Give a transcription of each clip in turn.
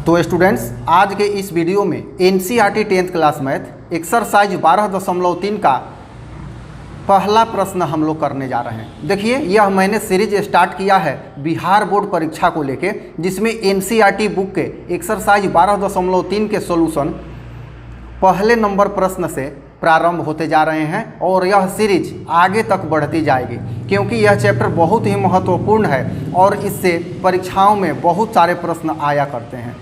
तो स्टूडेंट्स, आज के इस वीडियो में NCERT 10th class math exercise 12.3 का पहला प्रश्न हम लोग करने जा रहे हैं। देखिए, यह मैंने सीरीज स्टार्ट किया है बिहार बोर्ड परीक्षा को लेके, जिसमें एनसीईआरटी बुक के एक्सरसाइज 12.3 के सॉल्यूशन पहले नंबर प्रश्न से प्रारंभ होते जा रहे हैं और यह सीरीज आगे तक बढ़ती जाएगी, क्योंकि यह चैप्टर बहुत ही महत्वपूर्ण है और इससे परीक्षाओं में बहुत सारे प्रश्न आया करते हैं।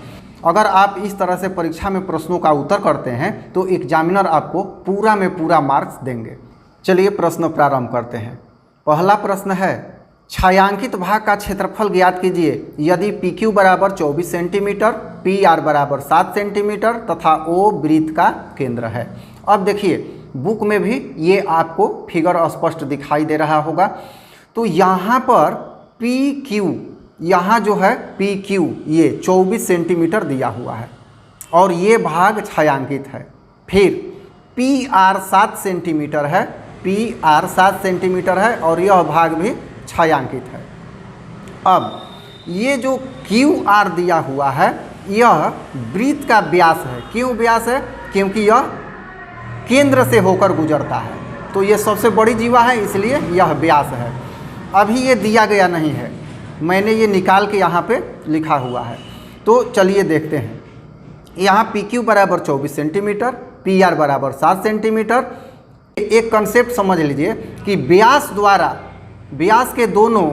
अगर आप इस तरह से परीक्षा में प्रश्नों का उत्तर करते हैं तो एग्जामिनर आपको पूरा में पूरा मार्क्स देंगे। चलिए प्रश्न प्रारंभ करते हैं। पहला प्रश्न है, छायांकित भाग का क्षेत्रफल ज्ञात कीजिए यदि PQ बराबर 24 सेंटीमीटर, PR बराबर 7 सेंटीमीटर तथा O वृत्त का केंद्र है। अब देखिए, बुक में भी ये आपको फिगर स्पष्ट दिखाई दे रहा होगा। तो यहाँ पर PQ, यहाँ जो है PQ ये 24 सेंटीमीटर दिया हुआ है और ये भाग छायांकित है। फिर PR 7 सेंटीमीटर है, PR 7 सेंटीमीटर है और यह भाग भी छायांकित है। अब ये जो QR दिया हुआ है यह वृत्त का व्यास है। क्यों व्यास है? क्योंकि यह केंद्र से होकर गुजरता है, तो ये सबसे बड़ी जीवा है, इसलिए यह व्यास है। अभी ये दिया गया नहीं है, मैंने ये निकाल के यहाँ पे लिखा हुआ है। तो चलिए देखते हैं। यहाँ PQ बराबर 24 सेंटीमीटर, PR बराबर 7 सेंटीमीटर। एक कंसेप्ट समझ लीजिए कि व्यास द्वारा व्यास के दोनों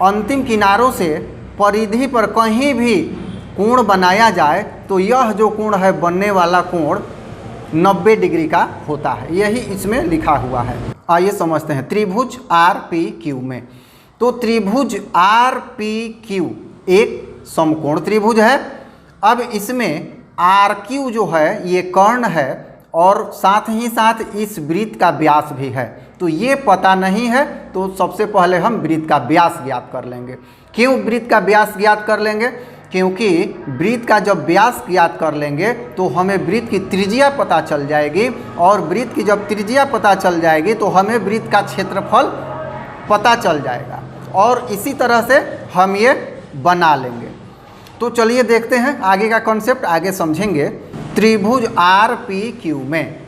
अंतिम किनारों से परिधि पर कहीं भी कोण बनाया जाए तो यह जो कोण है, बनने वाला कोण 90 डिग्री का होता है। यही इसमें लिखा हुआ है। आइए समझते हैं। त्रिभुज RPQ में, तो त्रिभुज RPQ एक समकोण त्रिभुज है। अब इसमें RQ जो है ये कर्ण है और साथ ही साथ इस वृत्त का व्यास भी है। तो ये पता नहीं है तो सबसे पहले हम वृत्त का व्यास ज्ञात कर लेंगे। क्यों वृत्त का व्यास ज्ञात कर लेंगे? क्योंकि वृत्त का जब व्यास ज्ञात कर लेंगे तो हमें वृत्त की त्रिज्या पता चल जाएगी और वृत्त की जब त्रिज्या पता चल जाएगी तो हमें वृत्त का क्षेत्रफल पता चल जाएगा और इसी तरह से हम ये बना लेंगे। तो चलिए देखते हैं आगे का कॉन्सेप्ट, आगे समझेंगे। त्रिभुज RPQ में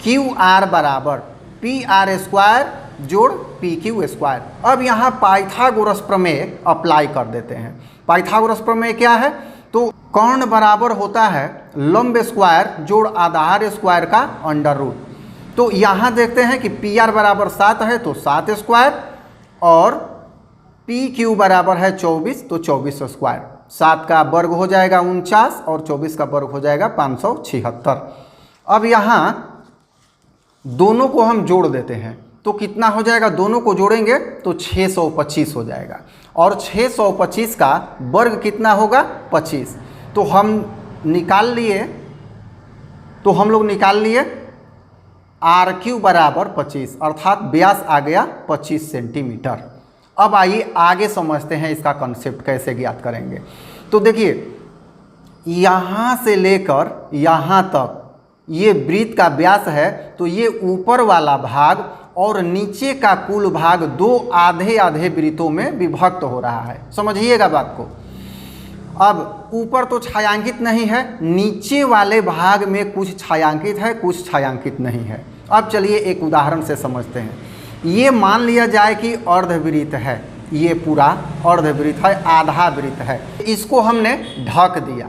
QR बराबर PR स्क्वायर जोड़ PQ स्क्वायर। अब यहाँ पाइथागोरस प्रमेय अप्लाई कर देते हैं। पाइथागोरस प्रमेय क्या है? तो कर्ण बराबर होता है लंब स्क्वायर जोड़ आधार स्क्वायर का अंडर रूट। तो यहाँ देखते हैं कि PR बराबर 7 है तो 7 स्क्वायर और PQ बराबर है 24 तो 24 स्क्वायर। 7 का वर्ग हो जाएगा 49 और 24 का वर्ग हो जाएगा 576। अब यहाँ दोनों को हम जोड़ देते हैं तो कितना हो जाएगा? दोनों को जोड़ेंगे तो 625 हो जाएगा और 625 का वर्ग कितना होगा? 25। तो हम लोग निकाल लिए RQ बराबर 25, अर्थात व्यास आ गया 25 सेंटीमीटर। अब आइए आगे समझते हैं इसका कंसेप्ट कैसे ज्ञात करेंगे। तो देखिए, यहाँ से लेकर यहाँ तक ये वृत्त का व्यास है, तो ये ऊपर वाला भाग और नीचे का कुल भाग दो आधे आधे वृत्तों में विभक्त हो रहा है। समझिएगा बात को। अब ऊपर तो छायांकित नहीं है, नीचे वाले भाग में कुछ छायांकित है, कुछ छायांकित नहीं है। अब चलिए एक उदाहरण से समझते हैं। ये मान लिया जाए कि अर्धवृत्त है, ये पूरा अर्धवृत्त है, आधा वृत्त है, इसको हमने ढक दिया।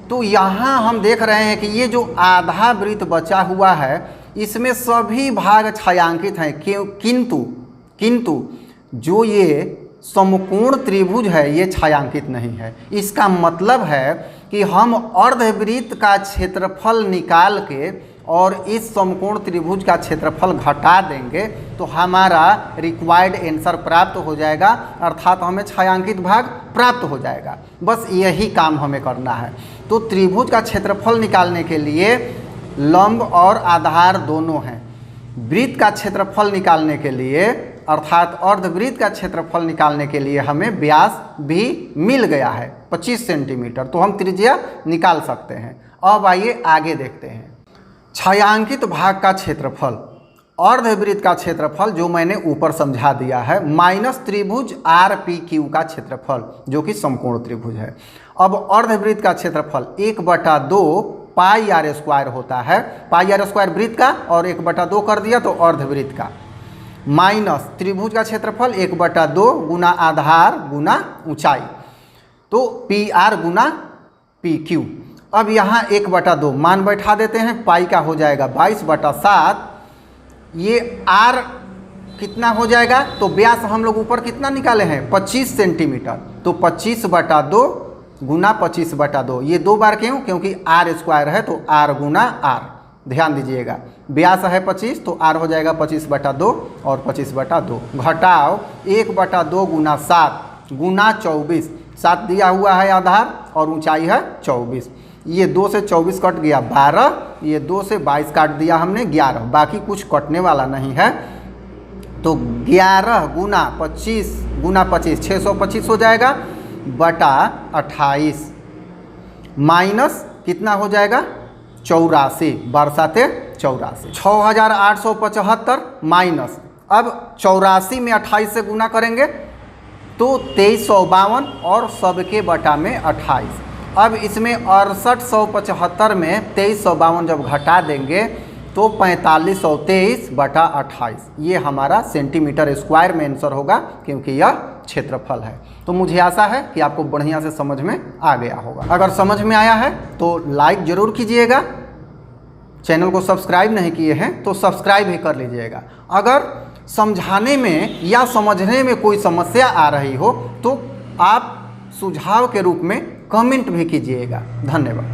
तो यहाँ हम देख रहे हैं कि ये जो आधा वृत्त बचा हुआ है इसमें सभी भाग छायांकित हैं, किंतु जो ये समकोण त्रिभुज है ये छायांकित नहीं है। इसका मतलब है कि हम अर्धवृत्त का क्षेत्रफल निकाल के और इस समकोण त्रिभुज का क्षेत्रफल घटा देंगे तो हमारा रिक्वायर्ड आंसर प्राप्त हो जाएगा, अर्थात हमें छायांकित भाग प्राप्त हो जाएगा। बस यही काम हमें करना है। तो त्रिभुज का क्षेत्रफल निकालने के लिए लंब और आधार दोनों हैं। वृत्त का क्षेत्रफल निकालने के लिए अर्थात अर्धवृत्त का क्षेत्रफल निकालने के लिए हमें व्यास भी मिल गया है 25 सेंटीमीटर, तो हम त्रिज्या निकाल सकते हैं। अब आइए आगे देखते हैं। छायांकित भाग का क्षेत्रफल, अर्धवृत्त का क्षेत्रफल जो मैंने ऊपर समझा दिया है, माइनस त्रिभुज RPQ का क्षेत्रफल जो कि समकोण त्रिभुज है। अब अर्धवृत्त का क्षेत्रफल 1/2 पाई आर स्क्वायर होता है। पाई आर स्क्वायर वृत्त का और 1/2 कर दिया तो अर्धवृत्त का, माइनस त्रिभुज का क्षेत्रफल 1/2 गुना आधार गुना ऊंचाई, तो पी आर गुना पी क्यू। अब यहाँ 1/2 मान बैठा देते हैं, पाई का हो जाएगा 22/7। ये आर कितना हो जाएगा, तो व्यास हम लोग ऊपर कितना निकाले हैं 25 सेंटीमीटर, तो 25/2 गुना 25/2। ये 2 बार क्यों, क्योंकि आर स्क्वायर है तो आर गुना आर, ध्यान दीजिएगा। व्यास है 25 तो आर हो जाएगा 25/2 और 25/2 घटाओ 1/2 गुना 7 गुना 24। 7 दिया हुआ है आधार और ऊंचाई है 24। ये 2 से 24 कट गया 12, ये 2 से 22 काट दिया हमने 11, बाकी कुछ कटने वाला नहीं है। तो 11 गुना 25 गुना 25 625 हो जाएगा बटा 28, माइनस कितना हो जाएगा 84, 12×7 84, 6875 माइनस, अब 84 में 28 से गुना करेंगे तो 2352 और सबके बटा में 28। अब इसमें 6875 में 2352 जब घटा देंगे तो 4523/28, ये हमारा सेंटीमीटर स्क्वायर में आंसर होगा, क्योंकि यह क्षेत्रफल है। तो मुझे आशा है कि आपको बढ़िया से समझ में आ गया होगा। अगर समझ में आया है तो लाइक ज़रूर कीजिएगा, चैनल को सब्सक्राइब नहीं किए हैं तो सब्सक्राइब ही कर लीजिएगा। अगर समझाने में या समझने में कोई समस्या आ रही हो तो आप सुझाव के रूप में कमेंट भी कीजिएगा। धन्यवाद।